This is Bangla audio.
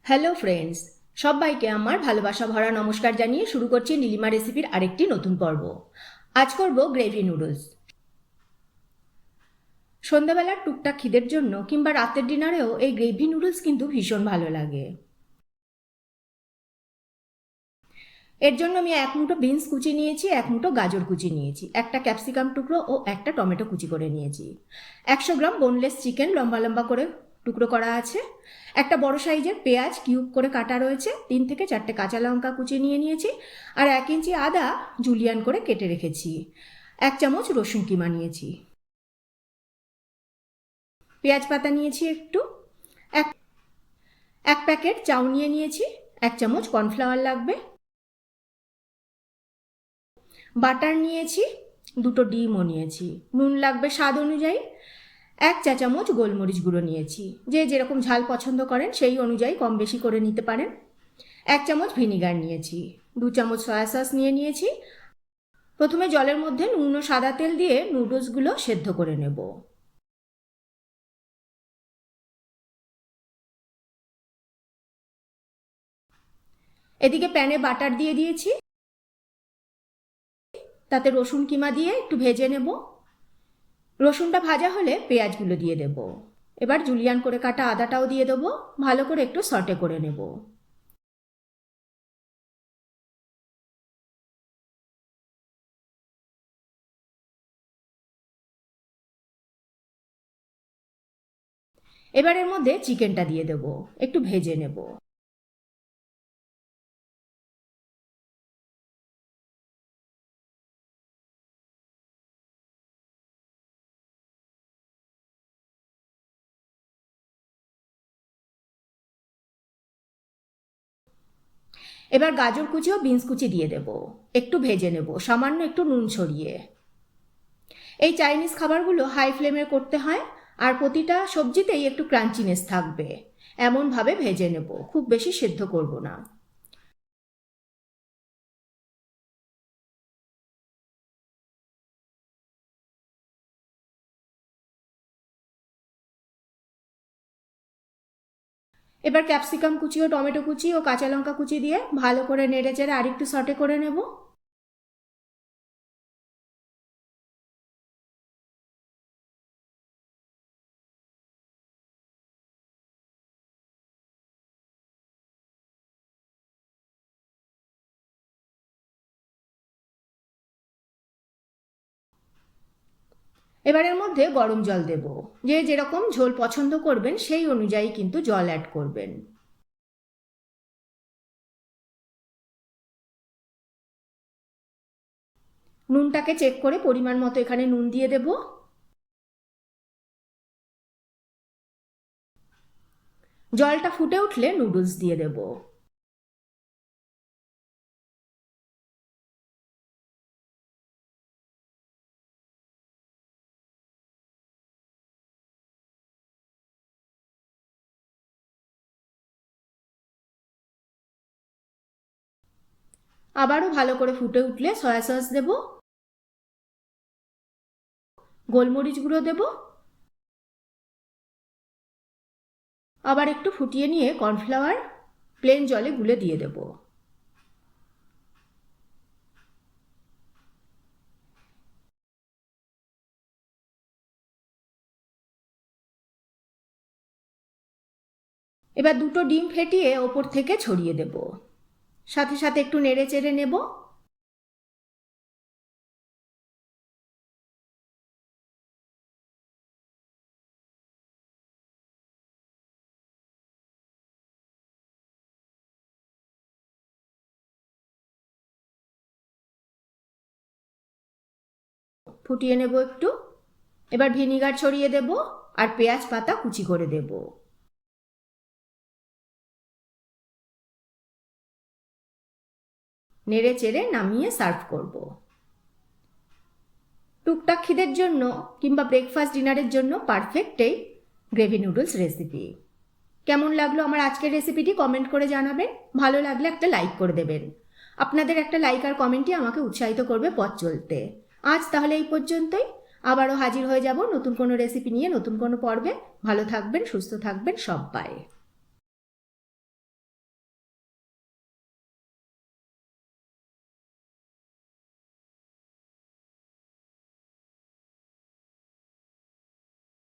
হ্যালো ফ্রেন্ডস, সবাইকে আমার ভালোবাসা ভরা নমস্কার জানিয়ে শুরু করছি নীলিমা রেসিপির আরেকটি নতুন পর্ব। আজ করব গ্রেভি নুডলস। সন্ধ্যাবেলার টুকটাক খিদের জন্য কিংবা রাতের ডিনারেও এই গ্রেভি নুডলস কিন্তু ভীষণ ভালো লাগে। এর জন্য আমি এক মুঠো বিনস কুচি নিয়েছি, এক মুঠো গাজর কুচি নিয়েছি, একটা ক্যাপসিকাম টুকরো ও একটা টমেটো কুচি করে নিয়েছি। 100 গ্রাম বোনলেস চিকেন লম্বা লম্বা করে টুকরো করা আছে। একটা বড় সাইজের পেঁয়াজ কিউব করে কাটা রয়েছে। 3 থেকে 4টে কাঁচা লঙ্কা কুচি নিয়ে নিয়েছি। আর 1 ইঞ্চি আদা জুলিয়ান করে কেটে রেখেছি। 1 চামচ রসুন কিমা নিয়েছি। পেঁয়াজ পাতা নিয়েছি একটু। এক প্যাকেট চাউ নিয়েছি। 1 চামচ কর্নফ্লাওয়ার লাগবে। বাটার নিয়েছি, 2টো ডিমও নিয়েছি। নুন লাগবে স্বাদ অনুযায়ী। 1 চা চামচ গোলমরিচ গুঁড়ো নিয়েছি। যে যেরকম ঝাল পছন্দ করেন সেই অনুযায়ী কম বেশি করে নিতে পারেন। 1 চামচ ভিনিগার নিয়েছি। 2 চামচ সয়া সস নিয়েছি। প্রথমে জলের মধ্যে নুন ও সাদা তেল দিয়ে নুডলসগুলো সেদ্ধ করে নেব। এদিকে প্যানে বাটার দিয়ে দিয়েছি। তাতে রসুন কিমা দিয়ে একটু ভেজে নেব। রসুনটা ভাজা হলে পেঁয়াজগুলো দিয়ে দেব। এবার জুলিয়ান করে কাটা আদাটাও দিয়ে দেবো। ভালো করে একটু সটে করে নেব। এবার এর মধ্যে চিকেনটা দিয়ে দেব, একটু ভেজে নেব। এবার গাজর কুচি ও বিনস কুচি দিয়ে দেব, একটু ভেজে নেব সামান্য একটু নুন ছড়িয়ে। এই চাইনিজ খাবারগুলো হাই ফ্লেমে করতে হয়, আর প্রতিটা সবজিতেই একটু ক্রাঞ্চিনেস থাকবে। এমনভাবে ভেজে নেব, খুব বেশি সেদ্ধ করব না। এবার ক্যাপসিকাম কুচি ও টমেটো কুচি ও কাঁচা লঙ্কা কুচি দিয়ে ভালো করে নেড়ে চেড়ে আরেকটু সটে করে নেব। এবার এর মধ্যে গরম জল দেব। যে যেরকম ঝোল পছন্দ করবেন সেই অনুযায়ী কিন্তু জল অ্যাড করবেন। নুনটাকে চেক করে পরিমাণ মতো এখানে নুন দিয়ে দেব। জলটা ফুটে উঠলে নুডলস দিয়ে দেব। আবারও ভালো করে ফুটে উঠলে সয়া সস দেব, গোলমরিচ গুঁড়ো দেব। আবার একটু ফুটিয়ে নিয়ে কর্নফ্লাওয়ার প্লেন জলে গুলে দিয়ে দেব। এবার 2টো ডিম ফেটিয়ে ওপর থেকে ছড়িয়ে দেব। সাথে সাথে একটু নেড়ে চেড়ে নেব। ফুটিয়ে নেব একটু। এবার ভিনিগার ছড়িয়ে দেব আর পেঁয়াজ পাতা কুচি করে দেব। নেড়ে চেড়ে নামিয়ে সার্ভ করব। টুকটাক খিদের জন্য কিংবা ব্রেকফাস্ট ডিনারের জন্য পারফেক্ট এই গ্রেভি নুডলস রেসিপি। কেমন লাগলো আমার আজকের রেসিপিটি কমেন্ট করে জানাবেন। ভালো লাগলে একটা লাইক করে দেবেন। আপনাদের একটা লাইক আর কমেন্টই আমাকে উৎসাহিত করবে পথ চলতে। আজ তাহলে এই পর্যন্তই। আবারও হাজির হয়ে যাব নতুন কোনো রেসিপি নিয়ে, নতুন কোনো পর্বে। ভালো থাকবেন, সুস্থ থাকবেন সবাই।